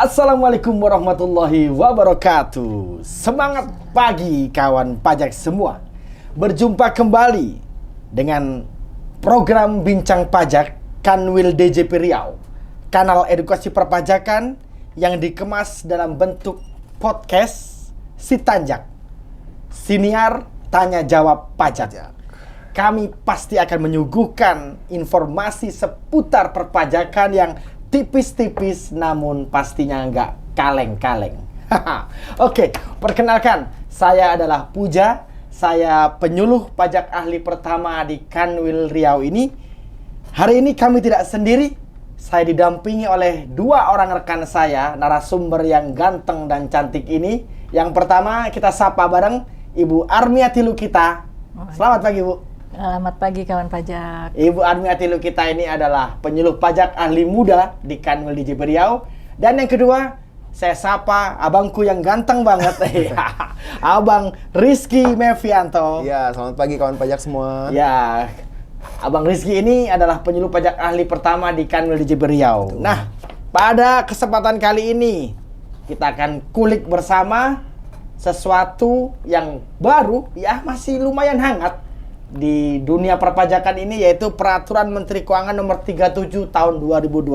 Assalamualaikum warahmatullahi wabarakatuh. Semangat pagi kawan pajak semua. Berjumpa kembali dengan program Bincang Pajak Kanwil DJP Riau, kanal edukasi perpajakan yang dikemas dalam bentuk podcast Sitanjak, Siniar Tanya Jawab Pajak. Kami pasti akan menyuguhkan informasi seputar perpajakan yang tipis-tipis namun pastinya nggak kaleng-kaleng. Oke, perkenalkan, saya adalah Puja. Saya penyuluh pajak ahli pertama di Kanwil Riau ini. Hari ini kami tidak sendiri. Saya didampingi oleh dua orang rekan saya, narasumber yang ganteng dan cantik ini. Yang pertama kita sapa bareng Ibu Armiati Lukita. Selamat pagi, Bu. Selamat pagi kawan pajak. Ibu Armiati Lukita ini adalah penyuluh pajak ahli muda di Kanwil DJP Riau. Dan yang kedua, saya sapa abangku yang ganteng banget, Abang Rizky Mevianto. Ya, selamat pagi kawan pajak semua. Ya, Abang Rizky ini adalah penyuluh pajak ahli pertama di Kanwil DJP Riau. Betul. Nah, pada kesempatan kali ini kita akan kulik bersama sesuatu yang baru, ya masih lumayan hangat di dunia perpajakan ini, yaitu Peraturan Menteri Keuangan Nomor 37 Tahun 2025.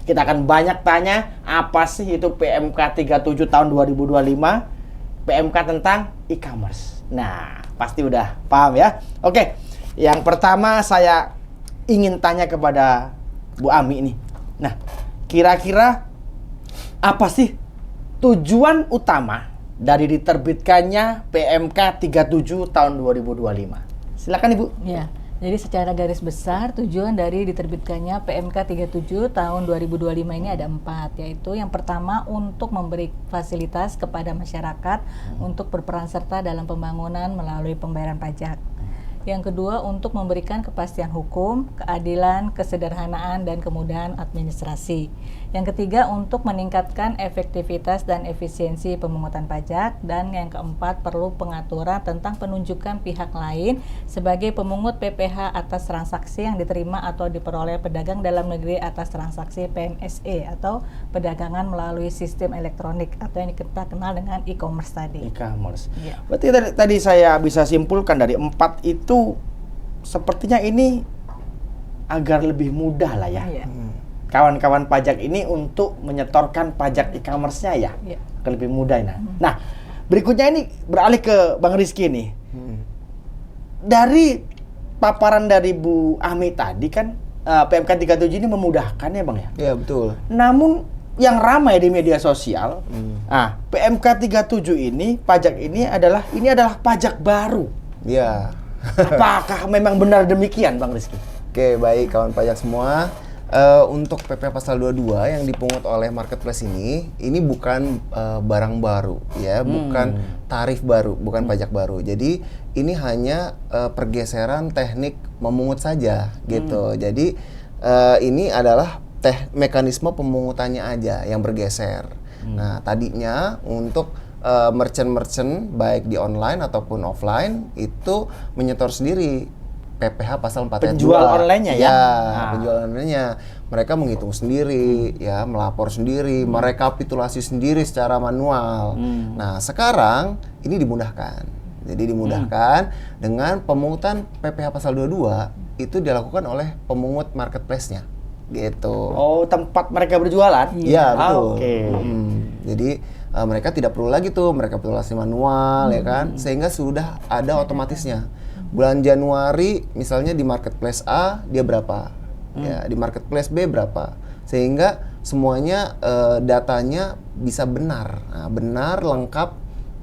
Kita akan banyak tanya apa sih itu PMK 37 Tahun 2025, PMK tentang e-commerce. Nah, pasti udah paham ya. Oke, yang pertama saya ingin tanya kepada Bu Ami nih. Nah, kira-kira apa sih tujuan utama dari diterbitkannya PMK 37 Tahun 2025? Silakan Ibu. Ya, jadi secara garis besar tujuan dari diterbitkannya PMK 37 tahun 2025 ini ada 4, yaitu yang pertama untuk memberi fasilitas kepada masyarakat untuk berperan serta dalam pembangunan melalui pembayaran pajak. Yang kedua untuk memberikan kepastian hukum, keadilan, kesederhanaan, dan kemudahan administrasi. Yang ketiga untuk meningkatkan efektivitas dan efisiensi pemungutan pajak. Dan yang keempat perlu pengaturan tentang penunjukan pihak lain sebagai pemungut PPh atas transaksi yang diterima atau diperoleh pedagang dalam negeri atas transaksi PMSE atau perdagangan melalui sistem elektronik atau yang kita kenal dengan e-commerce tadi. E-commerce. Ya. Berarti tadi saya bisa simpulkan dari 4 itu sepertinya ini agar lebih mudah lah ya. Iya. Kawan-kawan pajak ini untuk menyetorkan pajak e-commerce-nya ya. Iya. Lebih mudah. Nah, berikutnya ini beralih ke Bang Rizky nih. Dari paparan dari Bu Ami tadi kan PMK 37 ini memudahkan ya Bang ya. Iya, betul. Namun yang ramai di media sosial, PMK 37 ini, pajak ini adalah pajak baru. Iya. Apakah memang benar demikian Bang Rizky? Oke, baik kawan pajak semua. Untuk PPh pasal 22 yang dipungut oleh marketplace ini bukan barang baru ya, bukan tarif baru, bukan pajak baru. Jadi ini hanya pergeseran teknik memungut saja gitu. Jadi ini adalah mekanisme pemungutannya aja yang bergeser. Nah, tadinya untuk merchant-merchant baik di online ataupun offline itu menyetor sendiri PPh pasal 4 ayat 2. Penjual online-nya ya? Penjual online-nya. Mereka menghitung sendiri, ya, melapor sendiri, merekapitulasi sendiri secara manual. Nah, sekarang ini dimudahkan. Jadi dimudahkan dengan pemungutan PPh pasal 22 itu dilakukan oleh pemungut marketplace-nya. Gitu. Oh, tempat mereka berjualan? Iya, betul. Oke. Jadi mereka tidak perlu lagi tuh merekapitulasi manual ya kan, sehingga sudah ada otomatisnya. Bulan Januari misalnya di marketplace A dia berapa, ya di marketplace B berapa, sehingga semuanya datanya bisa benar, benar, lengkap,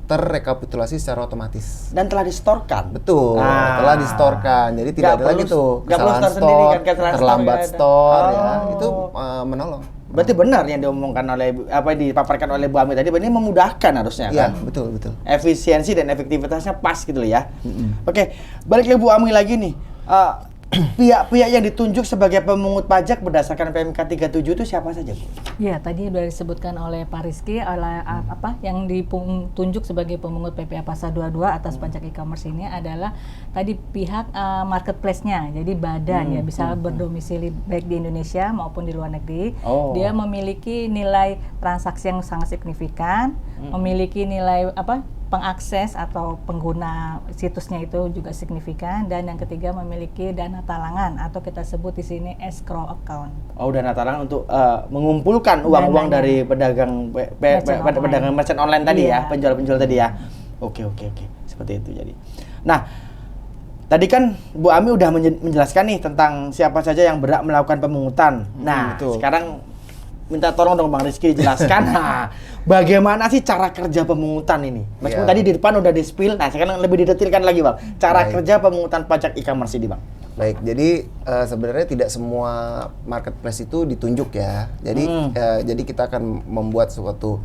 terrekapitulasi secara otomatis. Dan telah distorkan. Betul, telah distorkan. Jadi tidak ada lagi tuh kesalahan store, terlambat store, ya itu menolong. Berarti benar yang diomongkan oleh dipaparkan oleh Bu Ami tadi, ini memudahkan harusnya kan? Iya, betul. Efisiensi dan efektivitasnya pas gitu loh ya. Oke, balik ke Bu Ami lagi nih. pihak-pihak yang ditunjuk sebagai pemungut pajak berdasarkan PMK 37 itu siapa saja, Bu? Ya, tadi sudah disebutkan oleh Pak Rizky, oleh yang ditunjuk sebagai pemungut PPh pasal 22 atas pajak e-commerce ini adalah tadi pihak marketplace-nya. Jadi badan ya bisa berdomisili baik di Indonesia maupun di luar negeri. Dia memiliki nilai transaksi yang sangat signifikan, memiliki nilai pengakses atau pengguna situsnya itu juga signifikan, dan yang ketiga memiliki dana talangan atau kita sebut di sini escrow account. Dana talangan untuk mengumpulkan uang-uang dari pedagang pedagang merchant online tadi ya, penjual-penjual tadi ya. Oke, seperti itu jadi. Nah, tadi kan Bu Ami udah menjelaskan nih tentang siapa saja yang berhak melakukan pemungutan. Nah, sekarang minta tolong dong Bang Rizky dijelaskan. Nah, bagaimana sih cara kerja pemungutan ini? Meskipun tadi di depan udah di-spill, nah sekarang lebih didetailkan lagi Bang. Cara kerja pemungutan pajak e-commerce ini Bang. Baik, jadi sebenarnya tidak semua marketplace itu ditunjuk ya. Jadi kita akan membuat suatu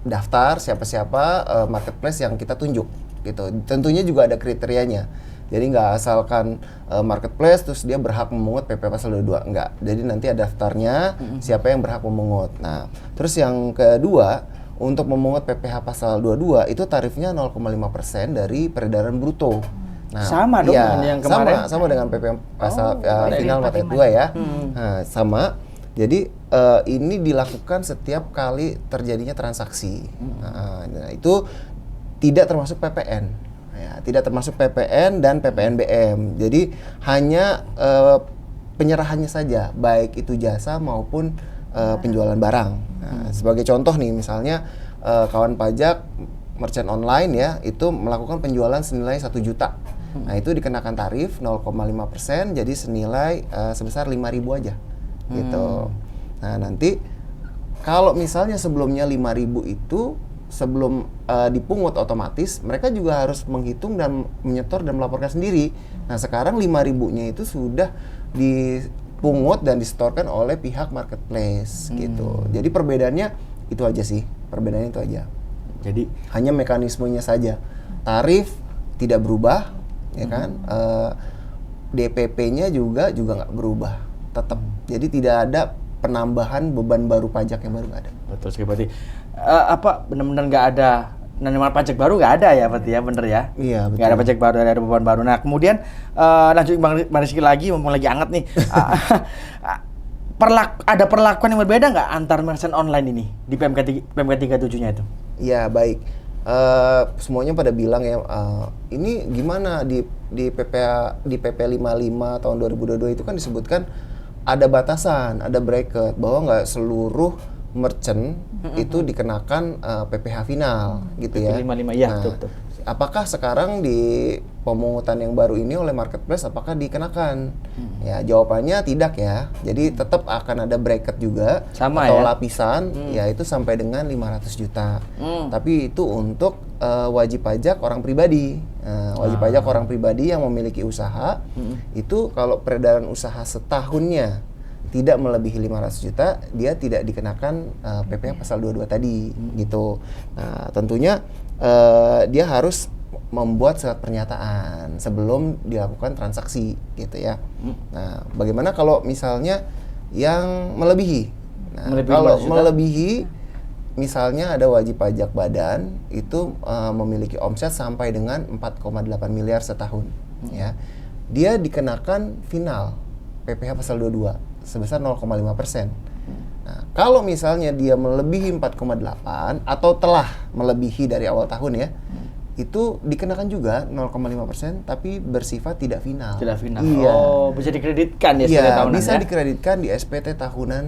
daftar siapa-siapa marketplace yang kita tunjuk gitu. Tentunya juga ada kriterianya. Jadi nggak asalkan marketplace terus dia berhak memungut PP pasal 22, enggak. Jadi nanti ada daftarnya siapa yang berhak memungut. Nah, terus yang kedua, untuk memungut PPh pasal 22 itu tarifnya 0,5% dari peredaran bruto. Nah, sama dong dengan yang kemarin. Sama dengan PP pasal final materi 2 ya. Nah, sama. Jadi ini dilakukan setiap kali terjadinya transaksi. Nah, itu tidak termasuk PPN. Ya, tidak termasuk PPN dan PPNBM. Jadi hanya penyerahannya saja, baik itu jasa maupun penjualan barang. Nah, sebagai contoh nih, misalnya kawan pajak merchant online ya, itu melakukan penjualan senilai 1 juta. Nah, itu dikenakan tarif 0,5%, jadi senilai sebesar 5.000 aja. Gitu. Nah, nanti kalau misalnya sebelumnya 5.000 itu sebelum dipungut otomatis, mereka juga harus menghitung dan menyetor dan melaporkan sendiri. Nah, sekarang 5.000-nya itu sudah dipungut dan disetorkan oleh pihak marketplace gitu. Jadi perbedaannya itu aja sih, perbedaannya itu aja. Jadi hanya mekanismenya saja. Tarif tidak berubah, ya kan? DPP-nya juga nggak berubah, tetap. Jadi tidak ada penambahan beban baru pajak yang baru nggak ada. Betul sekali, berarti benar-benar nggak ada penerimaan pajak baru, nggak ada ya berarti ya, bener ya? Iya, betul. Nggak ada pajak baru, ada beban baru. Nah, kemudian lanjut Bang Rizky lagi, mumpung lagi hangat nih. Ada perlakuan yang berbeda nggak antar merchant online ini di PMK 37-nya itu? Iya, baik. Semuanya pada bilang ya, ini gimana di PP 55 tahun 2022 itu kan disebutkan ada batasan, ada bracket bahwa nggak seluruh merchant itu dikenakan PPh final gitu ya. PP 55 ya, nah, betul. Apakah sekarang di pemungutan yang baru ini oleh marketplace apakah dikenakan? Ya, jawabannya tidak ya. Jadi tetap akan ada bracket juga sama atau ya? lapisan yaitu sampai dengan 500 juta. Tapi itu untuk wajib pajak orang pribadi. Wajib pajak orang pribadi yang memiliki usaha itu kalau peredaran usaha setahunnya tidak melebihi 500 juta, dia tidak dikenakan PPh pasal 22 tadi gitu. Nah, tentunya dia harus membuat surat pernyataan sebelum dilakukan transaksi gitu ya. Nah, bagaimana kalau misalnya yang melebihi? Nah, kalau melebihi, misalnya ada wajib pajak badan itu memiliki omset sampai dengan 4,8 miliar setahun, ya. Dia dikenakan final PPh pasal 22 sebesar 0,5%. Nah, kalau misalnya dia melebihi 4,8 atau telah melebihi dari awal tahun ya, itu dikenakan juga 0,5% tapi bersifat tidak final. Tidak final. Iya. Oh, bisa dikreditkan ya SPT tahunan bisa ya? dikreditkan di SPT tahunan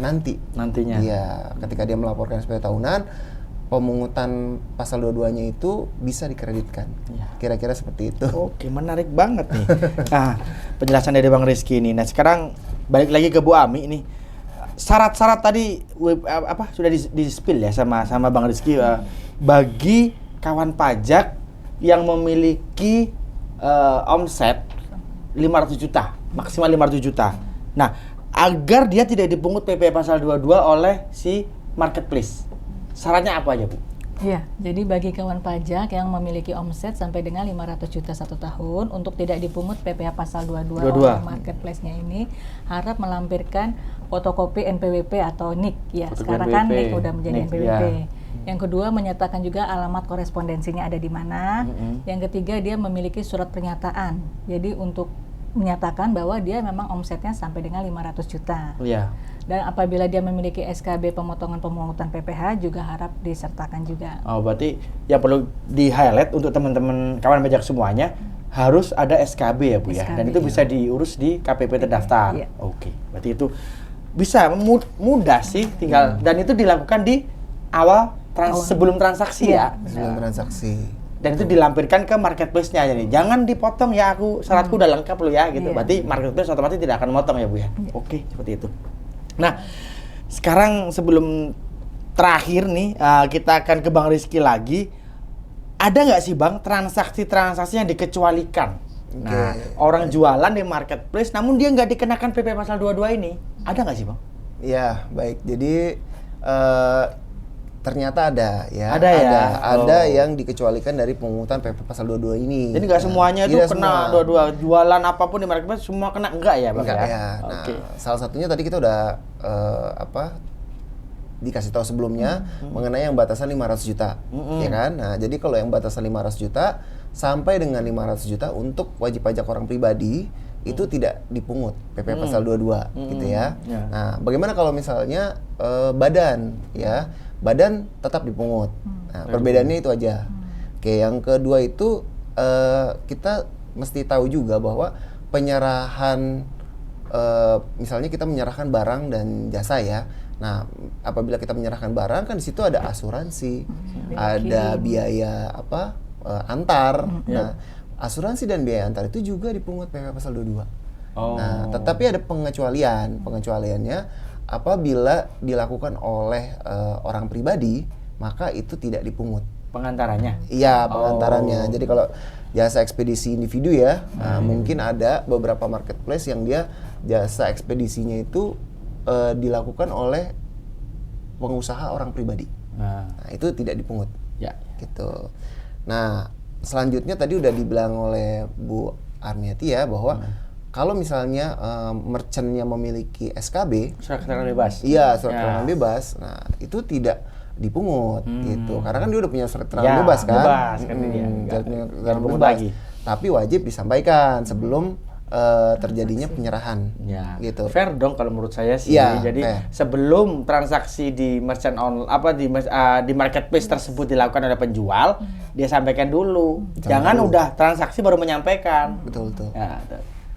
nantinya. Iya, ketika dia melaporkan SPT tahunan, pemungutan pasal 22-nya itu bisa dikreditkan. Ya. Kira-kira seperti itu. Oke, menarik banget nih. Nah, penjelasan dari Bang Rizky ini. Nah, sekarang balik lagi ke Bu Ami ini. Syarat-syarat tadi sudah di-spill ya sama Bang Rizky bagi kawan pajak yang memiliki omset 500 juta, maksimal 500 juta. Nah, agar dia tidak dipungut PP pasal 22 oleh si marketplace. Syaratnya apa aja, Bu? Iya, jadi bagi kawan pajak yang memiliki omset sampai dengan 500 juta 1 tahun untuk tidak dipungut PPh pasal 22 oleh marketplace-nya ini harap melampirkan fotokopi NPWP atau NIK ya. Fotokopi Sekarang kan NPWP. NIK udah menjadi NIK, NPWP. ya. Yang kedua menyatakan juga alamat korespondensinya ada di mana. Yang ketiga dia memiliki surat pernyataan. Jadi untuk menyatakan bahwa dia memang omsetnya sampai dengan 500 juta. Iya. Dan apabila dia memiliki SKB pemotongan pemungutan PPh juga harap disertakan juga. Oh, berarti yang perlu di-highlight untuk teman-teman kawan pajak semuanya harus ada SKB ya Bu ya. SKB, Dan itu iya. bisa diurus di KPP terdaftar. Iya. Oke. Berarti itu bisa mudah sih tinggal dan itu dilakukan di awal sebelum transaksi ya. Sebelum transaksi. Dan itu dilampirkan ke marketplace-nya jadi jangan dipotong ya syaratku udah lengkap loh ya gitu. Iya. Berarti marketplace otomatis tidak akan motong ya Bu ya. Oke, seperti itu. Nah, sekarang sebelum terakhir nih kita akan ke Bang Rizky lagi. Ada nggak sih Bang transaksi-transaksi yang dikecualikan? Nah, orang jualan di marketplace namun dia nggak dikenakan PP pasal 22 ini. Ada nggak sih Bang? Ya, baik. Jadi ternyata ada ya. Ada ya? Ada Oh. yang dikecualikan dari pemungutan PP pasal 22 ini. Jadi nggak semuanya itu tidak kena semua. 22 jualan apapun di marketplace semua kena enggak ya Bang Enggak ya? ya. Nah, Oke. salah satunya tadi kita udah dikasih tahu sebelumnya mengenai yang batasan 500 juta, ya kan? Nah, jadi kalau yang batasan 500 juta sampai dengan 500 juta untuk wajib pajak orang pribadi itu tidak dipungut PP pasal 22 gitu ya. Ya. Nah, bagaimana kalau misalnya badan ya? Badan tetap dipungut. Nah, perbedaannya itu aja. Oke, yang kedua itu kita mesti tahu juga bahwa penyerahan misalnya kita menyerahkan barang dan jasa ya. Nah, apabila kita menyerahkan barang kan di situ ada asuransi, ada biaya antar. Nah, asuransi dan biaya antar itu juga dipungut PP pasal 22. Oh. Nah, tetapi ada pengecualian. Pengecualiannya apabila dilakukan oleh orang pribadi, maka itu tidak dipungut. Pengantarannya. Iya, pengantarannya. Jadi kalau jasa ekspedisi individu ya, mungkin ada beberapa marketplace yang dia jasa ekspedisinya itu dilakukan oleh pengusaha orang pribadi. Nah, Nah, itu tidak dipungut. ya. Gitu. Nah, selanjutnya tadi udah dibilang oleh Bu Armiati ya bahwa kalau misalnya merchant-nya memiliki SKB, Surat keterangan bebas. iya surat Ya. keterangan bebas. Nah, itu tidak dipungut gitu. Karena kan dia udah punya surat keterangan Ya, bebas kan. bebas kan dia. Surat Nggak keterangan dipungut bebas. lagi. Tapi wajib disampaikan sebelum terjadinya penyerahan. Ya, Gitu. fair dong kalau menurut saya sih. Iya, Jadi fair. sebelum transaksi di merchant di marketplace tersebut dilakukan oleh penjual, dia sampaikan dulu. Jangan udah transaksi baru menyampaikan. Betul, betul. Ya,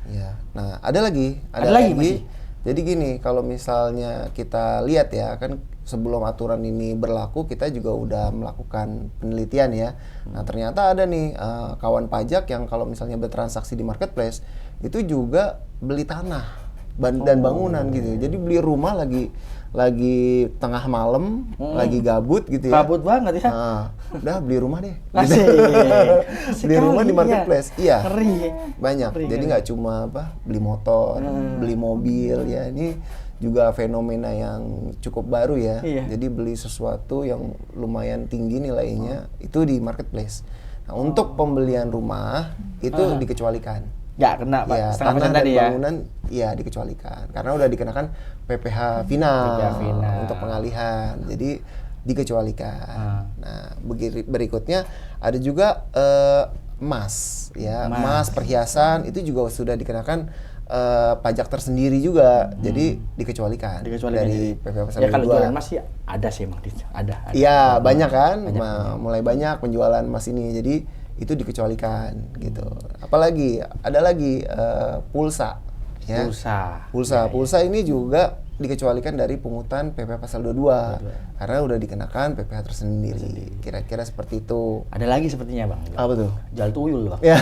Iya. Nah, ada lagi. Ada lagi masih? Jadi gini, kalau misalnya kita lihat ya, kan sebelum aturan ini berlaku, kita juga udah melakukan penelitian ya. Nah, ternyata ada nih kawan pajak yang kalau misalnya bertransaksi di marketplace, itu juga beli tanah dan bangunan gitu. Jadi beli rumah lagi tengah malam, lagi gabut gitu ya. kabut banget ya. Nah, udah beli rumah deh. Asik. Beli rumah di marketplace, iya. Ngeri. Banyak. Ngeri, Jadi ngeri. nggak cuma beli motor, beli mobil ya. Ini juga fenomena yang cukup baru ya. Iya. Jadi beli sesuatu yang lumayan tinggi nilainya itu di marketplace. Nah, untuk pembelian rumah itu dikecualikan. Nggak kena Pak, Ya, setengah tanah persen dan tadi ya. bangunan ya dikecualikan karena udah dikenakan PPh final, PPh final. untuk pengalihan. Jadi dikecualikan. Nah, berikutnya ada juga emas ya, emas perhiasan itu juga sudah dikenakan pajak tersendiri juga. Jadi dikecualikan dari PPh pasal Ya kalau 22. jualan emas sih ada sih emang ada. Iya, banyak kan? Mulai banyak penjualan emas ini. Jadi itu dikecualikan gitu. Apalagi ada lagi pulsa ya. Pulsa ini juga dikecualikan dari pungutan PPh pasal 22 karena udah dikenakan PPh tersendiri. Kira-kira seperti itu. Ada lagi sepertinya Bang. Apa tuh? Jual tuyul Bang. Ya.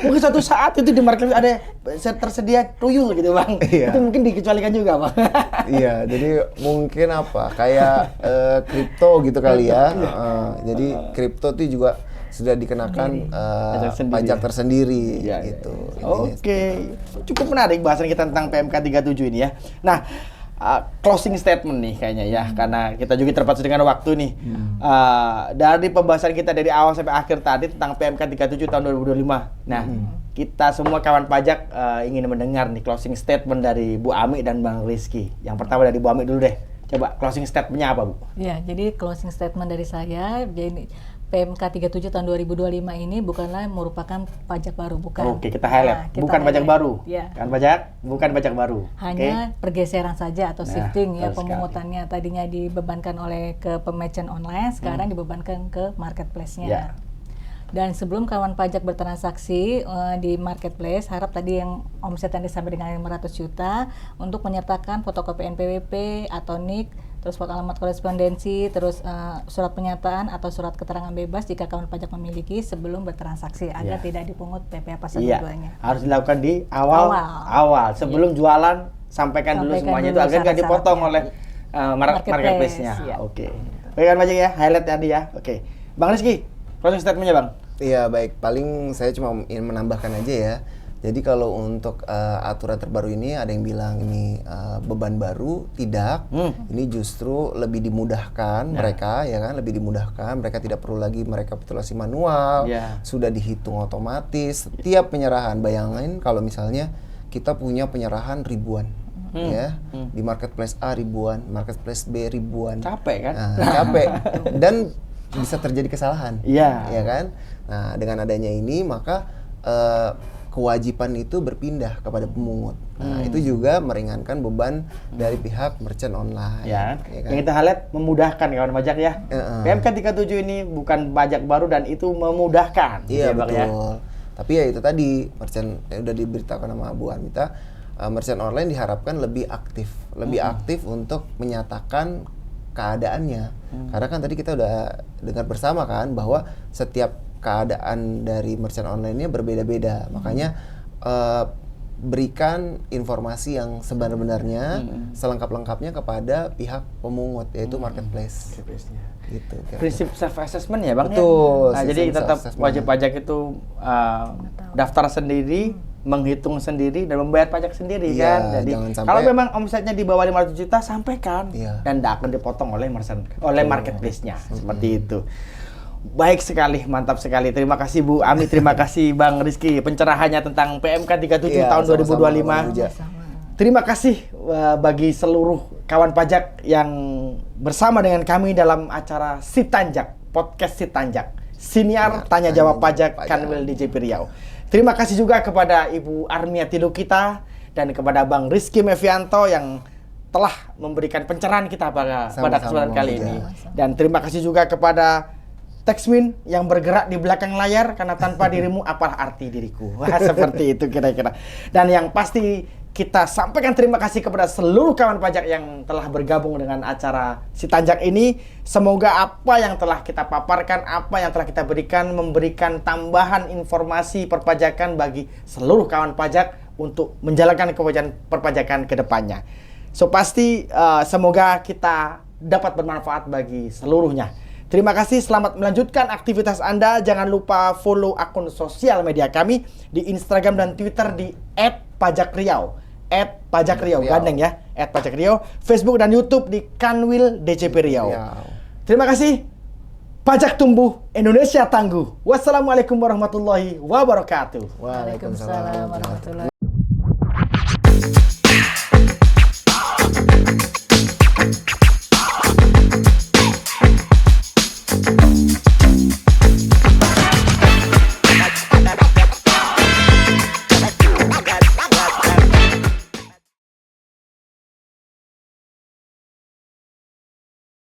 Mungkin suatu saat itu di market ada tersedia tuyul gitu Bang. Iya. Itu mungkin dikecualikan juga Bang. Iya, jadi mungkin kayak kripto gitu kali ya. Jadi kripto itu juga sudah dikenakan pajak tersendiri Ya, gitu. Oke, cukup menarik bahasan kita tentang PMK 37 ini ya. Nah, closing statement nih kayaknya ya, karena kita juga terbatas dengan waktu nih. Dari pembahasan kita dari awal sampai akhir tadi tentang PMK 37 tahun 2025. Nah, kita semua kawan pajak ingin mendengar nih closing statement dari Bu Ami dan Bang Rizky. Yang pertama dari Bu Ami dulu deh. Coba closing statement-nya apa, Bu? Ya, jadi closing statement dari saya, jadi PMK 37 tahun 2025 ini bukanlah merupakan pajak baru, bukan. Oke, kita highlight. Bukan pajak baru. Ya. Kan pajak, bukan pajak baru. Hanya pergeseran saja atau shifting ya, betul sekali. pemungutannya tadinya dibebankan oleh ke pemerchant online, sekarang dibebankan ke marketplace-nya. Ya. Dan sebelum kawan pajak bertransaksi di marketplace, harap tadi yang omset yang sampai dengan 500 juta untuk menyertakan fotokopi NPWP atau NIK, terus foto alamat korespondensi, terus surat pernyataan atau surat keterangan bebas jika kawan pajak memiliki sebelum bertransaksi agar tidak dipungut PPh pasal 22-nya. Harus dilakukan di awal sebelum jualan, sampaikan dulu semuanya itu agar nggak dipotong oleh marketplace-nya. Ya. Oke. Baik kan pajak ya, highlight tadi ya. Oke. Bang Rizky, closing statement-nya, Bang. Iya, baik. Paling saya cuma ingin menambahkan aja ya. Jadi kalau untuk aturan terbaru ini ada yang bilang ini beban baru, tidak. Ini justru lebih dimudahkan mereka, ya kan? Lebih dimudahkan. Mereka tidak perlu lagi merekapitulasi manual. Sudah dihitung otomatis. Setiap penyerahan, bayangin kalau misalnya kita punya penyerahan ribuan. Ya, di marketplace A ribuan, marketplace B ribuan. Capek kan? Capek. Dan bisa terjadi kesalahan, ya kan? Nah, dengan adanya ini maka kewajiban itu berpindah kepada pemungut. Nah, itu juga meringankan beban dari pihak merchant online. Ya kan? Yang kita highlight memudahkan kawan pajak ya. PMK 37 ini bukan pajak baru dan itu memudahkan. Iya, Bang, betul. ya? Tapi ya itu tadi merchant udah diberitakan sama Bu Anita, merchant online diharapkan lebih aktif untuk menyatakan keadaannya. Karena kan tadi kita udah dengar bersama kan bahwa setiap keadaan dari merchant online-nya berbeda-beda. Makanya berikan informasi yang sebenar-benarnya, selengkap-lengkapnya kepada pihak pemungut, yaitu marketplace. Gitu, prinsip self assessment ya, Bang. Betul. Ya? Nah, jadi tetap wajib pajak itu daftar sendiri, menghitung sendiri dan membayar pajak sendiri kan. Jadi kalau memang omsetnya di bawah 500 juta sampaikan dan tidak akan dipotong oleh marketplace-nya. Seperti itu. Baik sekali, mantap sekali. Terima kasih Bu Ami, terima kasih Bang Rizky pencerahannya tentang PMK 37 tahun 2025. Terima kasih bagi seluruh kawan pajak yang bersama dengan kami dalam acara Sitanjak, podcast Sitanjak, Siniar Tanya Jawab Pajak Kanwil DJP Riau. Terima kasih juga kepada Ibu Armiati Lukita dan kepada Bang Rizky Mevianto yang telah memberikan pencerahan kita pada kesempatan kali ini. Dan terima kasih juga kepada Texmin yang bergerak di belakang layar, karena tanpa dirimu apalah arti diriku. Wah, seperti itu kira-kira. Dan yang pasti kita sampaikan terima kasih kepada seluruh kawan pajak yang telah bergabung dengan acara Sitanjak ini. Semoga apa yang telah kita paparkan, apa yang telah kita berikan, memberikan tambahan informasi perpajakan bagi seluruh kawan pajak untuk menjalankan kewajiban perpajakan ke depannya. So pasti semoga kita dapat bermanfaat bagi seluruhnya. Terima kasih, selamat melanjutkan aktivitas Anda. Jangan lupa follow akun sosial media kami di Instagram dan Twitter di @pajakriau. @pajakriau, gandeng ya, @pajakriau. Facebook dan YouTube di Kanwil DJP Riau. Terima kasih. Pajak tumbuh, Indonesia tangguh. Wassalamualaikum warahmatullahi wabarakatuh. Waalaikumsalam warahmatullahi wabarakatuh.